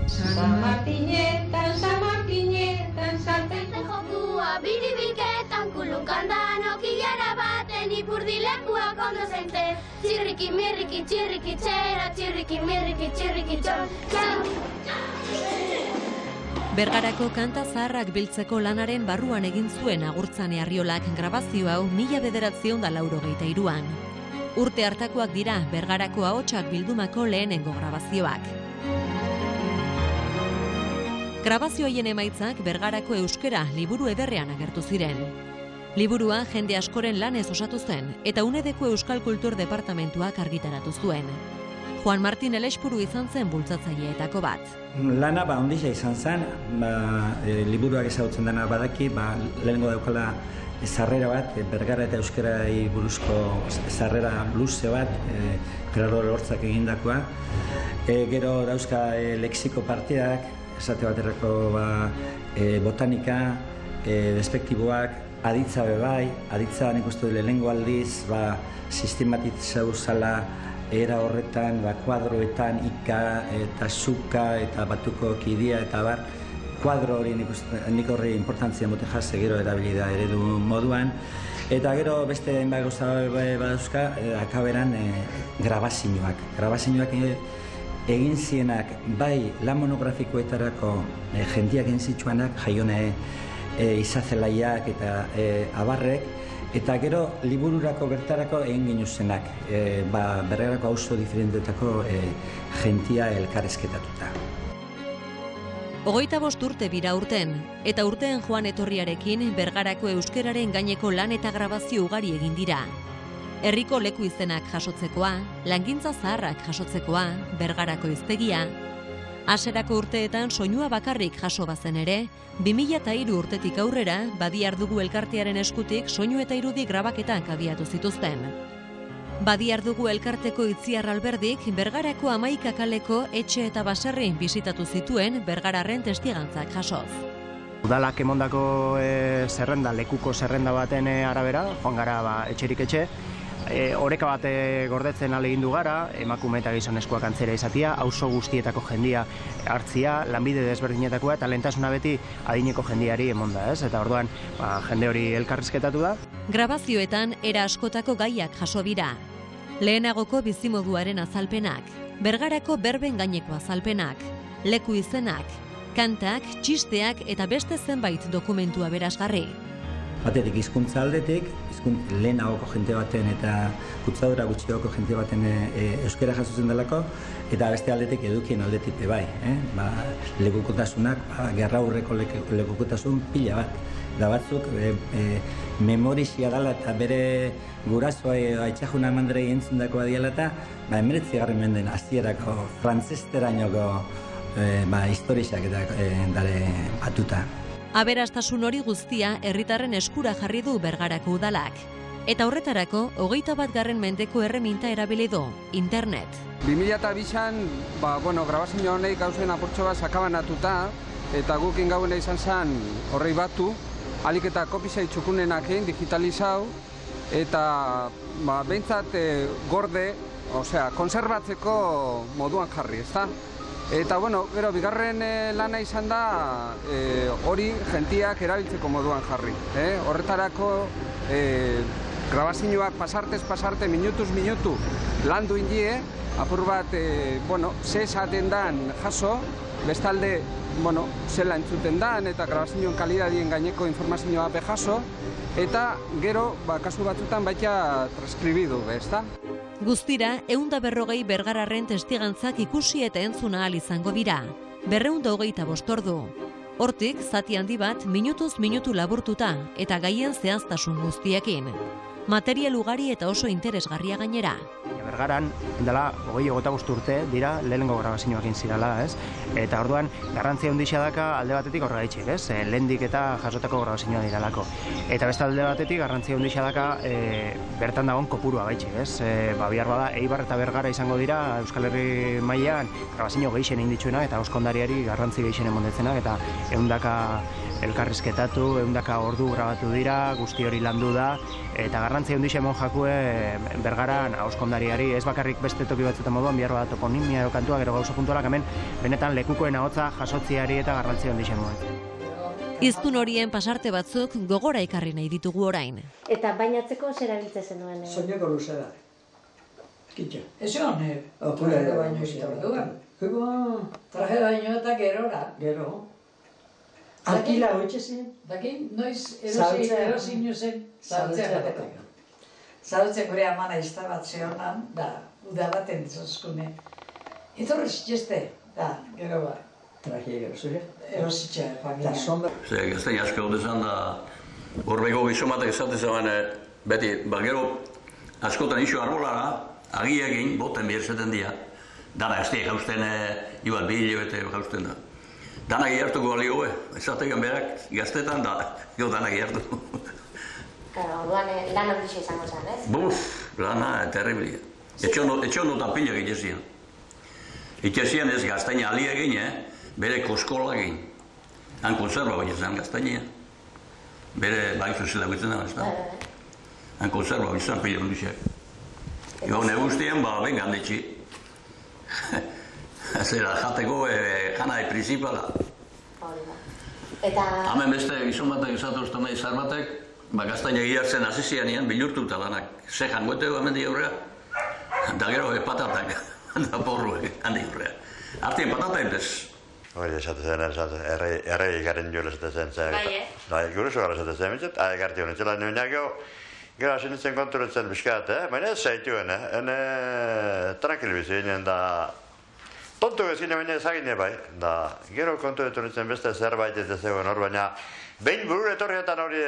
San Martinetan, salteiko jokua, biribilketan kulunkan danokilara baten ipurdilekuak ondo zaintzen. Txirriki, mirriki, txirriki, txera, txirriki, mirriki, txirriki, txau. Bergarako kanta zaharrak biltzeko lanaren barruan egin zuen Agurtzane Arriolak grabazio hau 1983an. Urte hartakoak dira Bergarako ahotsak bildumako lehenengo grabazioak. Grabazio haien emaitzak Bergarako euskera liburu ederrean agertu ziren. Liburua jende askoren lanez osatu zen eta UNEDeko Euskal Kultur Departamentuak argitaratu zuen. Juan Martin Elespuru izan zen bultzatzaileetako bat. Lana ondisa izan zen, liburuak ezagutzen dena badaki, lehenengo daukala sarrera bat, Bergara eta euskerai buruzko sarrera luze bat, Gerardo Lortzak egindakoa. Gero dauzka lexiko partidak, esate baterako botanika, despektiboak, aditza bebai, aditza nik uste lehenengo aldiz, sistematizatu zala era horretan, kuadroetan, ika eta suka eta batuko kidia eta bar, kuadro hori nik horri importantzia mote jase gero erabili da eredu moduan. Eta gero beste hainbat gauza badauzka, akaberan grabazioak. Grabazioak egin zienak bai lan monografikoetarako jendiak egin zituanak, Jaione Izazelaiak eta abarrek, eta gero libururako bertarako egin ginuzenak, Bergarako auzo diferentetako jentia elkarrezketatuta. 25 urte bira urten, eta urteen joan etorriarekin Bergarako euskeraren gaineko lan eta grabazio ugari egin dira. Herriko leku izenak jasotzekoa, langintza zaharrak jasotzekoa, Bergarako hiztegia. Hasierako urteetan soinua bakarrik jaso bazen ere, 2003 urtetik aurrera, Badiardugu elkartearen eskutik soinu eta irudi grabaketak abiatu zituzten. Badiardugu elkarteko Itziar Alberdik Bergarako 11 kaleko etxe eta baserri bisitatu zituen Bergararren testigantzak jasoz. Udalak emondako zerrenda, lekuko zerrenda baten arabera, joan gara etxerik etxe, oreka bat gordetzen ahalegindu gara, emakume eta gizonezkoak antzera izatea, auzo guztietako jendia hartzia, lanbide desberdinetakoa eta lehentasuna beti adineko jendiari emonda, ez? Eta orduan jende hori elkarrizketatu da. Grabazioetan era askotako gaiak jaso dira. Lehenagoko bizimoduaren azalpenak, Bergarako berben gaineko azalpenak, leku izenak, kantak, txisteak eta beste zenbait dokumentua berazgarri. Batetik hizkuntza aldetik, lehenagoko jente baten eta kutzadura gutxiagoko jente baten euskera jasotzen delako, eta beste aldetik edukien aldetik bai. Lekukotasunak, gerra aurreko lekukotasun pila bat. Da batzuk, memorizia dela eta bere gurasoa Aitxajuna Mandrei entzundakoa diala eta 19. menden hasierako frantzesterainoko historiak eta dare batuta. Aberastasun hori guztia herritarren eskura jarri du Bergarako udalak. Eta horretarako, 21. mendeko erreminta erabili du, internet. 2002an, grabazio honek gauzen apurtxo bat sakabanatuta, eta guk ingauen izan zen horrei batu, alik eta kopizai txukunenak egin digitalizau, eta behintzat gorde, konserbatzeko moduan jarri, ezta? Eta, gero, bigarren lana izan da hori gentiak erabiltzeko moduan jarri. Horretarako grabazioak pasartez pasarte, minutuz minutu landu indie, apur bat, ze esaten dan jaso, bestalde, zela entzuten dan, eta grabazioen kalidadien gaineko informazioa jaso, eta gero, kasu batzutan baita transkribidu, ezta? Guztira, 140 Bergararren testigantzak ikusi eta entzuna ahal izango dira. 225 ordu. Hortik, zati handi bat, minutuz minutu laburtuta eta gaien zehaztasun guztiekin. Material ugari eta oso interesgarria gainera. Bergaran, dela 25 urte dira lehenengo grabazioak egin zirala, ez? Eta orduan, garrantzia handia daka alde batetik horregaitxik, ez? Lehendik eta jasotako grabazioa diralako. Eta beste alde batetik garrantzia handia daka bertan dagoen kopurua gaitxik, ez? Bihar bada, Eibar eta Bergara izango dira Euskal Herri mailan grabazio gehixen egin dituena eta euskondariari garrantzi gehixen emondetzenak eta 100 elkarrizketatu, 100 ordu grabatu dira, guzti hori landu da, eta garrantzia hundixe emon jakue Bergaran ahoskondariari, ez bakarrik beste toki batzuetan moduan, bihar bada toponimia edo kantua, gero gauza puntualak, hemen benetan lekukoen ahotza jasotziari eta garrantzia hundixe moduan. Hiztun horien pasarte batzuk gogora ekarri nahi ditugu orain. Eta bainatzeko zer abiltzen zenuen? Soineko luzera. Kitxo. Ez honek, traje baino izan duan. Traje baino eta gerora. Gero. Alkila hoitxe zen? Daki, noiz erosi zen saltzea gateko. Saltzen gure amana iztabat zehonan, da, udabaten zozkune. Etorrez jeste, da, gero ba. Traje gero zure? Erositxea, familia. Da sombra. Gaztein asko dezan da, horbeko gizomatek esaten zegoen, beti, gero askotan iso arbolara, agiekin, boten bihar dira. Dana gazteik hausten, igual 2 hilabete hausten da. Dana gihartuko balio, esatekan berak gaztetan da, jo dana gihartu. Orduan lan handixe izango zen, ez? Buf, lana, terriblia. Etxonotan pila egitezian. Itezian ez gaztaina ali egin, bere koskola egin. Han konserva baina zen gaztaina. Bere baizu zela guitzen da, ez da? Han konserva baina zen pila hunduxek. Gau neguztien, ben gandetxi. Zera, jateko janai principala. Eta... Hemen beste gizon batek esatuztu nahi zar batek, gaztaina gihartzen azizianean bilurtuta lanak. Ze jangoeteko hemen di aurrea. Da gero patatak, da porruek, handi aurrea. Artien patata enpez. Hori esaten zen, errei garen jola esaten zen. Bai, guruzu gara esaten zen, mitzat, garti honen txela nioenak gero hasi nintzen konturatzen bizkat, baina ez zaituen, tranquil bizi ginen da, tontu gezine baina ezagine bai, da, gero konturatu nintzen beste zerbait ez zegoen hor, baina behin burur etorrietan hori,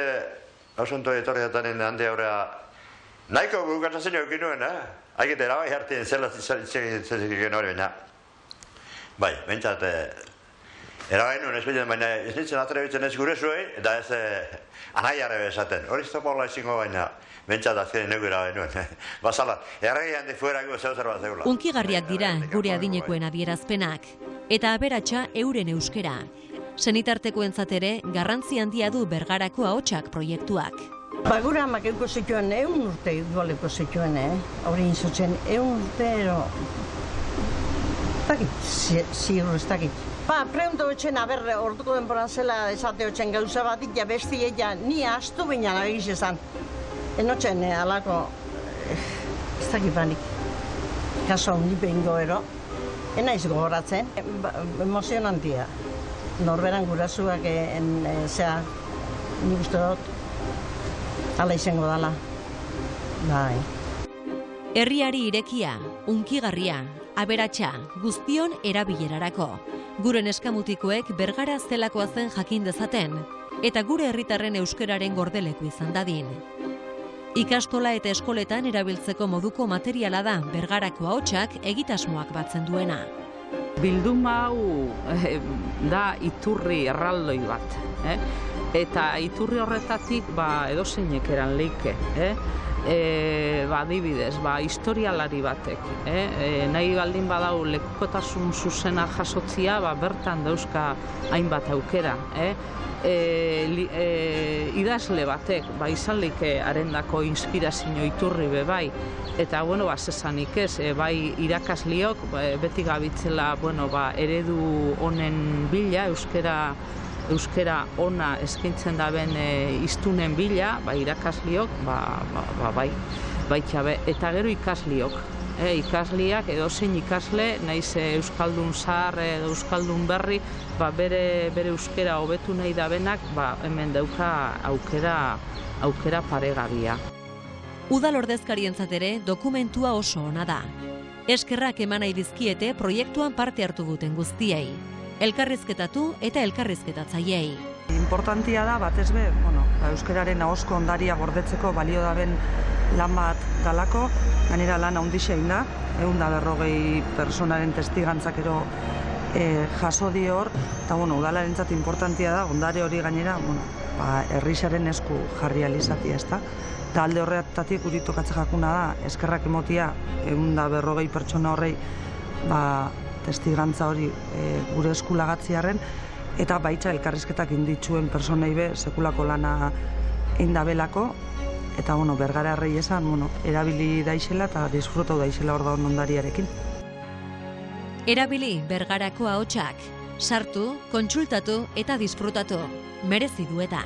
osuntu etorrietan handi aurrea, nahiko burukatzen eukin nuen, haiketera bai hartien zela zizikin hori, baina, bai, bentsat, erabain nuen ezbiden, baina ez nintzen atrebitzen ez gure zuei, eta ez anai arrebe esaten. Hori ez topola izango baina, bentsat azkenean negu erabain nuen. Basala, erregi handi fuerako zeu zer bat zegoela. Unkigarriak dira gure adinekoen adierazpenak, eta aberatsa euren euskera. Senitartekoentzat ere garrantzi handia du Bergarako ahotsak proiektuak. Gure amak euko zituen 100 urte dualeko zituen, hori inzutzen 100 urte, ziur ez dakit. Pregunto betxen, orduko denboran zela esate hotxen gauza batik, ja besti ella ni astu binean agiz ezan. Enotzen, alako, ez dakit banik, kaso hundi behingo ero, enaiz gogoratzen, emozionantia. Norberan gurazuak, zea, nik uste dut, ala izango dala. Bai. Herriari irekia, unkigarria, aberatsa, guztion erabilerarako. Gure neskamutikoek Bergara zelakoa zen jakin dezaten, eta gure herritarren euskararen gordeleku izan dadin. Ikastola eta eskoletan erabiltzeko moduko materiala da Bergarako ahotsak egitasmoak batzen duena. Bilduma hau da iturri erraldoi bat, eta iturri horretatik edozeinek eran leike. Adibidez, historialari batek, nahi baldin badau lekukotasun zuzena jasotzia, bertan dauzka hainbat aukera. Idazle batek, izan leike arendako inspirazio iturri bebai, eta, zesanik ez, bai irakasliok, beti gabitzela, eredu honen bila, euskera ona eskaintzen daben hiztunen bila, irakasliok, baitxabe, eta gero ikasliok. Ikasliak edozein ikasle, naiz euskaldun zahar edo euskaldun berri, bere euskera hobetu nahi dabenak, hemen dauka aukera paregabia. Udal ordezkarientzat ere dokumentua oso ona da. Eskerrak eman nahi dizkiete proiektuan parte hartu duten guztiei. Elkarrizketatu eta elkarrizketatzaileei. Importantia da, batez be, euskararen ahozko ondaria gordetzeko balio daben lan bat dalako, gainera lan handixein da, 140 personaren testigantzak ero jaso di hor, eta udalarentzat importantia da, ondare hori gainera, herrixaren esku jarri alizatia, ez da? Eta alde horretatik uritokatze jakuna da, eskerrak emotia 140 pertsona horrei testigantza hori gure eskulagatziarren, eta baitza elkarrizketak inditxuen personei be sekulako lana indabelako, eta Bergara herri esan, erabili daixela eta disfrutau daixela orduan ondariarekin. Erabili Bergarako ahotsak, sartu, kontsultatu eta disfrutatu, merezi du eta.